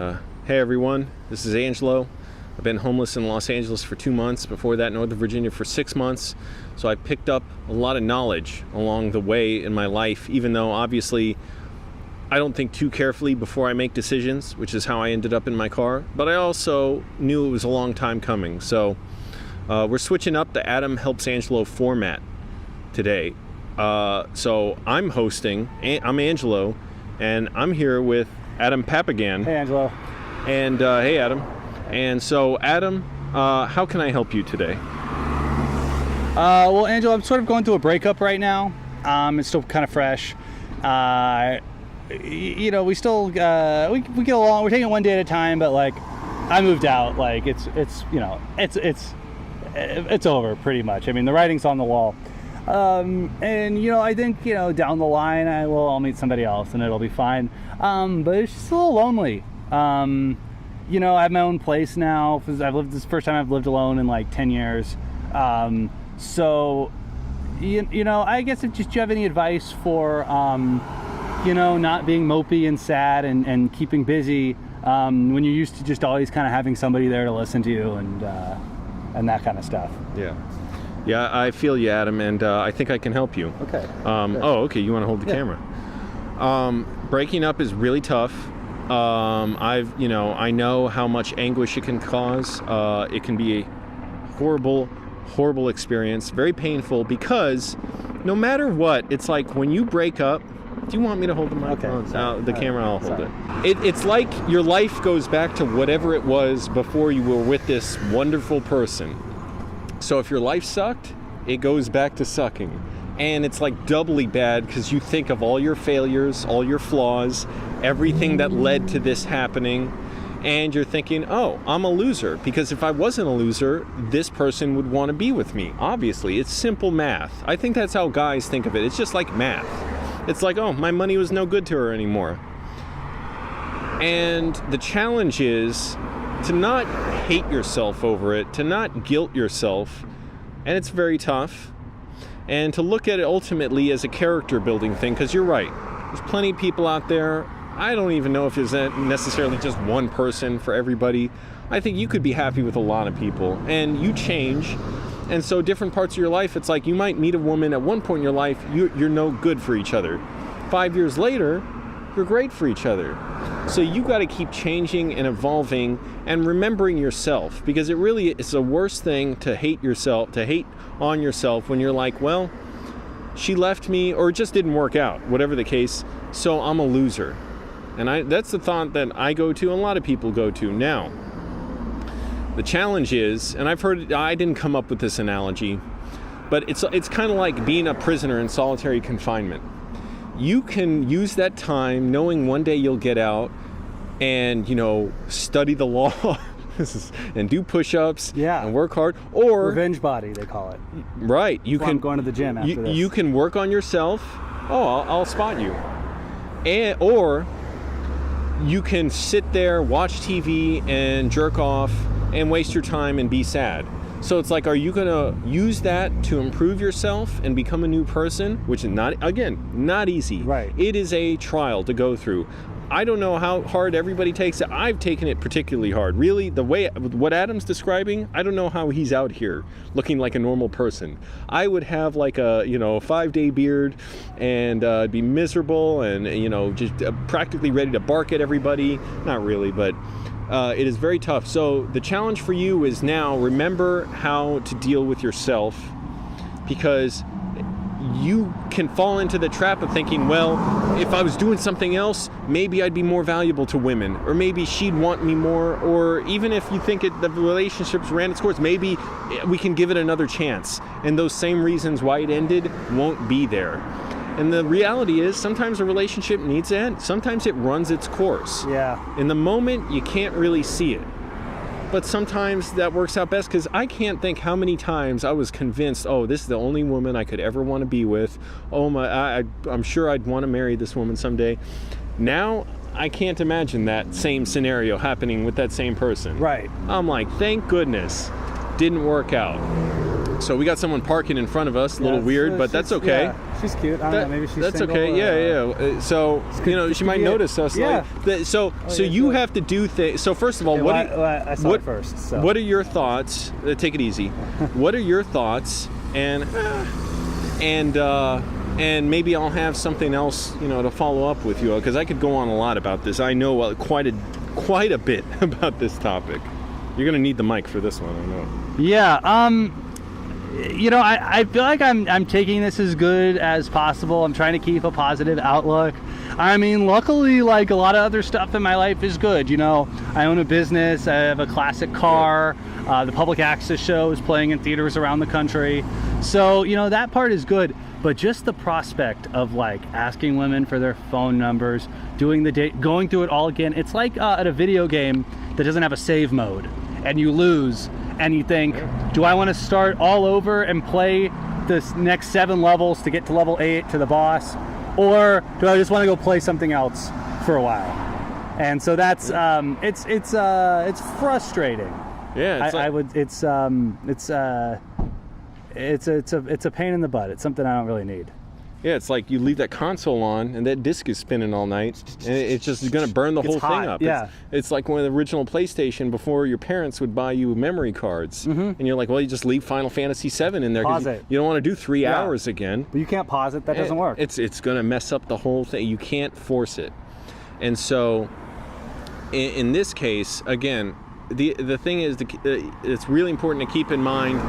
Hey everyone, this is Angelo. I've been homeless in Los Angeles for 2 months. Before that, Northern Virginia for 6 months. So I picked up a lot of knowledge along the way in my life, even though obviously I don't think too carefully before I make decisions, which is how I ended up in my car. But I also knew it was a long time coming. So we're switching up the Adam Helps Angelo format today. So I'm hosting, I'm Angelo, and I'm here with Adam Papagan. Hey, Angelo. And hey, Adam. And so, Adam, how can I help you today? Well, Angelo, I'm sort of going through a breakup right now. It's still kind of fresh. We still we get along. We're taking it one day at a time. But like, I moved out. Like, it's over pretty much. I mean, the writing's on the wall. And I think down the line I'll meet somebody else and it'll be fine. But it's just a little lonely. I have my own place now. This is the first time I've lived alone in like 10 years. So I guess if you have any advice for not being mopey and sad and keeping busy when you're used to just always kind of having somebody there to listen to you and that kind of stuff. Yeah, I feel you, Adam, and I think I can help you. Okay. Okay, you want to hold the camera. Breaking up is really tough. I know how much anguish it can cause. It can be a horrible experience, very painful, because no matter what, it's like when you break up. Do you want me to hold the mic? Okay. The camera, I'll hold it. It's like your life goes back to whatever it was before you were with this wonderful person. So if your life sucked, it goes back to sucking. And it's like doubly bad because you think of all your failures, all your flaws, everything that led to this happening. And you're thinking, oh, I'm a loser. Because if I wasn't a loser, this person would want to be with me. Obviously, it's simple math. I think that's how guys think of it. It's just like math. It's like, oh, my money was no good to her anymore. And the challenge is to not hate yourself over it, to not guilt yourself, and it's very tough, and to look at it ultimately as a character building thing, because you're right, there's plenty of people out there. I don't even know if there's necessarily just one person for everybody. I think you could be happy with a lot of people, and you change, and so different parts of your life, it's like you might meet a woman at one point in your life, you're no good for each other. 5 years later, you're great for each other. So you got to keep changing and evolving and remembering yourself, because it really is the worst thing to hate on yourself when you're like, well, she left me or it just didn't work out, whatever the case, so I'm a loser. And that's the thought that I go to and a lot of people go to. Now, the challenge is, and I didn't come up with this analogy, but it's kind of like being a prisoner in solitary confinement. You can use that time knowing one day you'll get out and, study the law and do push-ups and work hard. Or revenge body, they call it. Right. I'm going to the gym after this. You can work on yourself. Oh, I'll spot you. Or you can sit there, watch TV and jerk off and waste your time and be sad. So it's like, are you going to use that to improve yourself and become a new person? Which is not easy. Right. It is a trial to go through. I don't know how hard everybody takes it. I've taken it particularly hard. Really, what Adam's describing, I don't know how he's out here looking like a normal person. I would have like a 5-day beard and be miserable and just practically ready to bark at everybody. Not really, but it is very tough. So the challenge for you is now remember how to deal with yourself, because you can fall into the trap of thinking, well, if I was doing something else, maybe I'd be more valuable to women, or maybe she'd want me more, or even if you think the relationship's ran its course, maybe we can give it another chance. And those same reasons why it ended won't be there. And the reality is, sometimes a relationship needs to end. Sometimes it runs its course. Yeah. In the moment, you can't really see it. But sometimes that works out best, because I can't think how many times I was convinced, oh, this is the only woman I could ever want to be with. Oh, I'm sure I'd want to marry this woman someday. Now, I can't imagine that same scenario happening with that same person. Right. I'm like, thank goodness, didn't work out. So we got someone parking in front of us, a little weird, but that's okay. Yeah, she's cute. I don't know, maybe she's that's single. Okay. Yeah. So she might notice us. Yeah. So you have to do things. So first of all, I saw it first. So. What are your thoughts? Take it easy. What are your thoughts? And maybe I'll have something else, to follow up with you, because I could go on a lot about this. I know quite a bit about this topic. You're gonna need the mic for this one, I know. Yeah. I feel like I'm taking this as good as possible. I'm trying to keep a positive outlook. I mean, luckily, like a lot of other stuff in my life is good. I own a business. I have a classic car. The public access show is playing in theaters around the country. So, that part is good. But just the prospect of like asking women for their phone numbers, doing the date, going through it all again. It's like at a video game that doesn't have a save mode, and you lose, and you think, do I want to start all over and play this next 7 levels to get to level 8 to the boss, or do I just want to go play something else for a while? And so that's it's frustrating. Yeah, it's a pain in the butt. It's something I don't really need. Yeah, it's like you leave that console on and that disc is spinning all night, and it's just going to burn the whole thing up. Yeah. It's like when the original PlayStation, before your parents would buy you memory cards, and you're like, well, you just leave Final Fantasy VII in there. Pause it. You don't want to do 3 hours again. But you can't pause it. That doesn't work. It's going to mess up the whole thing. You can't force it. And so, in this case, again, the thing is, it's really important to keep in mind,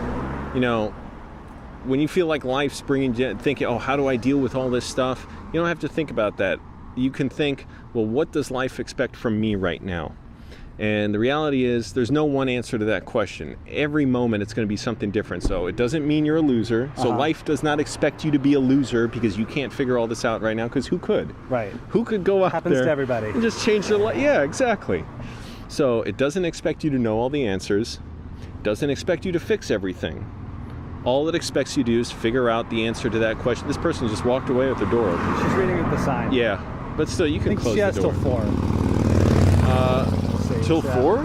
when you feel like life's thinking, oh, how do I deal with all this stuff? You don't have to think about that. You can think, well, what does life expect from me right now? And the reality is, there's no one answer to that question. Every moment, it's going to be something different. So it doesn't mean you're a loser. So life does not expect you to be a loser because you can't figure all this out right now, because who could? Right. Who could go out Happens there to everybody. and just change their life? Yeah, exactly. So it doesn't expect you to know all the answers. It doesn't expect you to fix everything. All it expects you to do is figure out the answer to that question. This person just walked away with the door open. She's reading the sign. Yeah, but still, you can close the door. She has till 4. Till 4?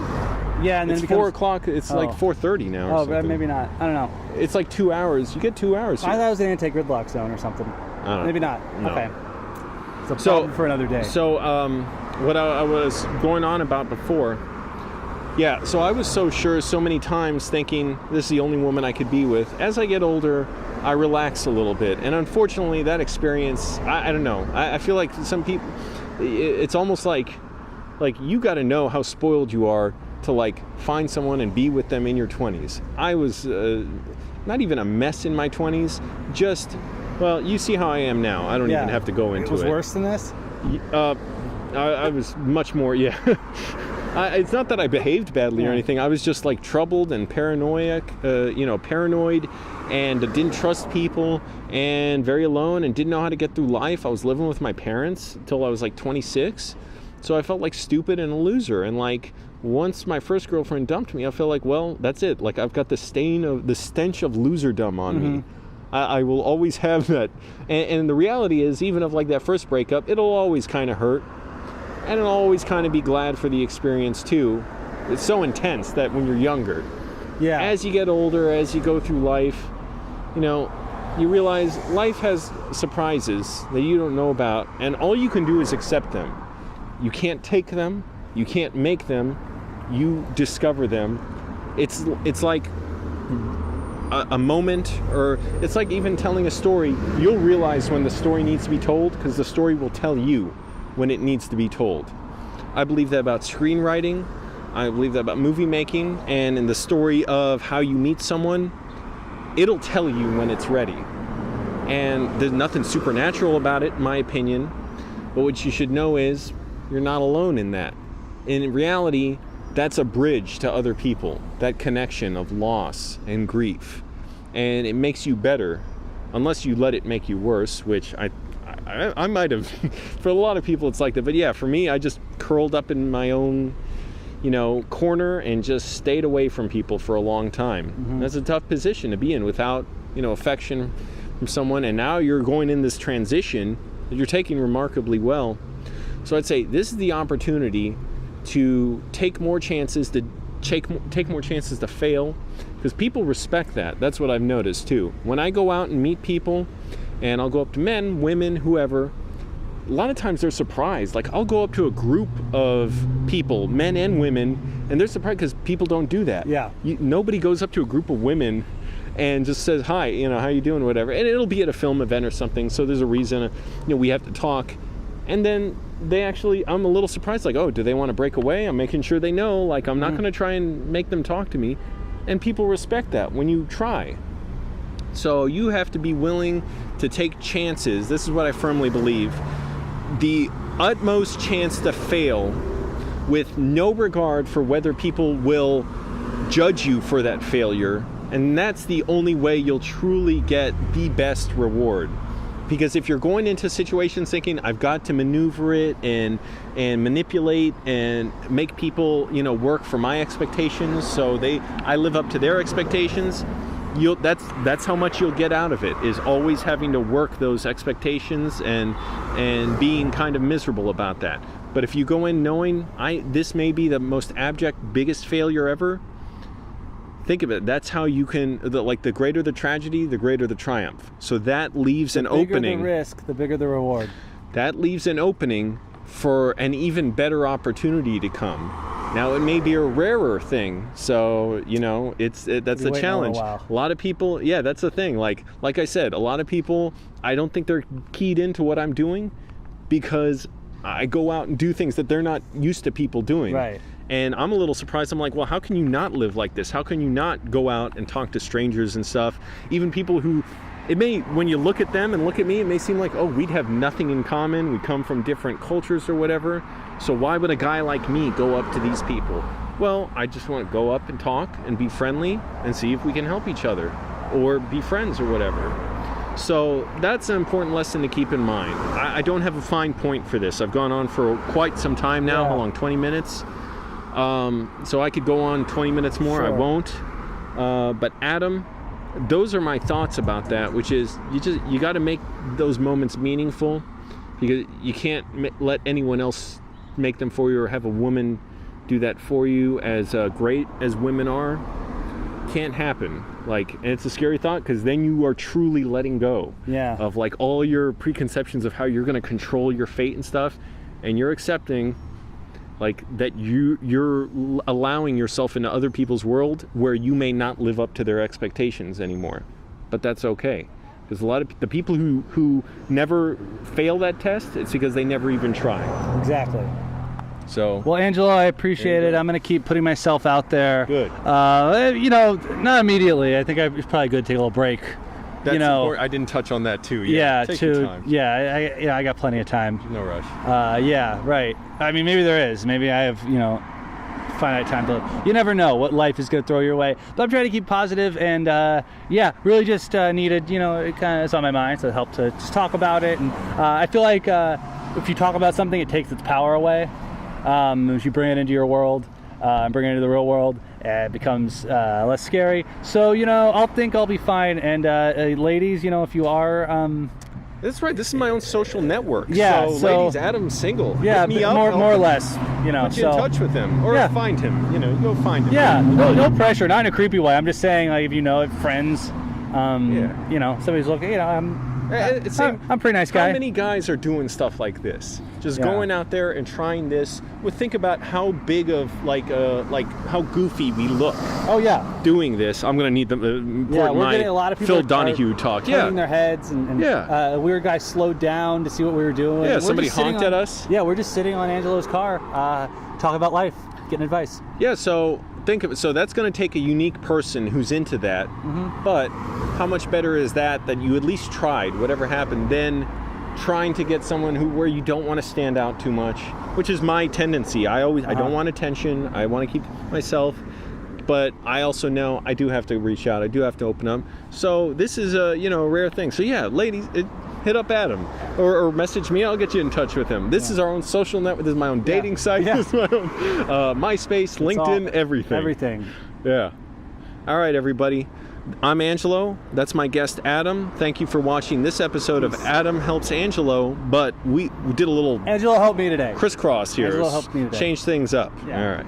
Yeah, and then it's 4 o'clock. It's like 4:30 now. Or something. Maybe not. I don't know. It's like 2 hours. You get 2 hours. I thought it was an anti-gridlock zone or something. Maybe not. No. Okay. It's a problem for another day. So, what I was going on about before. Yeah, so I was so sure so many times thinking this is the only woman I could be with. As I get older, I relax a little bit. And unfortunately, that experience, I don't know. I feel like some people, it's almost like you got to know how spoiled you are to like find someone and be with them in your 20s. I was not even a mess in my 20s, just, well, you see how I am now. I don't even have to go into it. It was worse than this? I was much more, it's not that I behaved badly or anything. I was just like troubled and paranoid, and didn't trust people, and very alone, and didn't know how to get through life. I was living with my parents until I was like 26. So I felt like stupid and a loser. And like once my first girlfriend dumped me, I felt like, well, that's it. Like I've got the stench of loserdom on me. I will always have that. And the reality is, even of like that first breakup, it'll always kind of hurt. And it'll always kind of be glad for the experience too. It's so intense that when you're younger, as you get older, as you go through life, you realize life has surprises that you don't know about, and all you can do is accept them. You can't take them, you can't make them, you discover them. It's like a moment, or it's like even telling a story. You'll realize when the story needs to be told, because the story will tell you when it needs to be told. I believe that about screenwriting. I believe that about movie making, and in the story of how you meet someone, it'll tell you when it's ready. And there's nothing supernatural about it, in my opinion. But what you should know is you're not alone in that. In reality, that's a bridge to other people, that connection of loss and grief. And it makes you better, unless you let it make you worse, which I might have. For a lot of people it's like that, but yeah, for me, I just curled up in my own corner and just stayed away from people for a long time. That's a tough position to be in without affection from someone. And now you're going in this transition that you're taking remarkably well. So I'd say this is the opportunity to take more chances, to take more chances to fail, because people respect that. That's what I've noticed too. When I go out and meet people, and I'll go up to men, women, whoever, a lot of times they're surprised. Like, I'll go up to a group of people, men and women, and they're surprised because people don't do that. Yeah. Nobody goes up to a group of women and just says, hi, you know, how you doing, whatever. And it'll be at a film event or something, so there's a reason, you know, we have to talk. And then they actually, I'm a little surprised, like, oh, do they want to break away? I'm making sure they know, like, I'm not going to try and make them talk to me. And people respect that when you try. So you have to be willing to take chances. This is what I firmly believe. The utmost chance to fail with no regard for whether people will judge you for that failure. And that's the only way you'll truly get the best reward. Because if you're going into situations thinking, I've got to maneuver it and manipulate and make people, you know, work for my expectations, so I live up to their expectations, that's how much you'll get out of it, is always having to work those expectations and being kind of miserable about that. But if you go in knowing this may be the most abject, biggest failure ever, think of it. That's how you can, the greater the tragedy, the greater the triumph. So that leaves an opening. The bigger the risk, the bigger the reward. That leaves an opening for an even better opportunity to come. Now, it may be a rarer thing, so, you know, that's a challenge. A lot of people, yeah, that's the thing. Like I said, a lot of people, I don't think they're keyed into what I'm doing because I go out and do things that they're not used to people doing. Right. And I'm a little surprised. I'm like, well, how can you not live like this? How can you not go out and talk to strangers and stuff? Even people who, when you look at them and look at me, it may seem like, oh, we'd have nothing in common. We come from different cultures or whatever. So why would a guy like me go up to these people? Well, I just want to go up and talk and be friendly and see if we can help each other or be friends or whatever. So that's an important lesson to keep in mind. I don't have a fine point for this. I've gone on for quite some time now. Yeah. How long? 20 minutes? So I could go on 20 minutes more. Sure. I won't. But Adam, those are my thoughts about that, which is you got to make those moments meaningful, because you can't let anyone else make them for you, or have a woman do that for you. As great as women are, can't happen. Like, and it's a scary thought, because then you are truly letting go of like all your preconceptions of how you're going to control your fate and stuff, and you're accepting like that you're allowing yourself into other people's world where you may not live up to their expectations anymore. But that's okay, because a lot of the people who never fail that test, it's because they never even try. Exactly. So, well, Angelo, I appreciate it. I'm going to keep putting myself out there. Good. You know, not immediately. I think it's probably good to take a little break. That's you know, important. I didn't touch on that too. Take your time. I got plenty of time. No rush. Yeah, right. I mean, maybe there is. Maybe I have, you know, finite time to live. You never know what life is going to throw your way. But I'm trying to keep positive, and really just needed, you know, it's on my mind, so it helped to just talk about it. And I feel like if you talk about something, it takes its power away. As you bring it into your world and bring it into the real world, it becomes less scary. So, you know, I'll be fine. And ladies, you know, if you are... That's right. This is my own social network. Yeah. So ladies, Adam's single. Yeah, hit me up, more or less. You know, put you in touch with him, or find him. You know, go find him. Yeah. No pressure. Not in a creepy way. I'm just saying, like, if you know, friends. You know, somebody's looking. You know, I'm a pretty nice guy. How many guys are doing stuff like this? Just going out there and trying this. Think about how big of like how goofy we look. Oh yeah. Doing this, I'm gonna need them. We're getting a lot of people. Phil Donahue talk. Turning their heads and a weird guy slowed down to see what we were doing. Yeah. Somebody honked at us. Yeah, we're just sitting on Angelo's car, talking about life, getting advice. Yeah. So think of it. So that's going to take a unique person who's into that. Mm-hmm. But how much better is that you at least tried, whatever happened, than trying to get someone where you don't want to stand out too much, which is my tendency. I don't want attention. I want to keep myself, but I also know I do have to reach out. I do have to open up. So this is a rare thing. So yeah, ladies, hit up Adam or message me. I'll get you in touch with him. This is our own social network. This is my own dating site. Yeah. This is my own MySpace, LinkedIn, everything. Yeah. All right, everybody. I'm Angelo. That's my guest, Adam. Thank you for watching this episode of Adam Helps Angelo, but we did a little... Angelo helped me today. Crisscross here. Angelo helped me today. Change things up. Yeah. All right.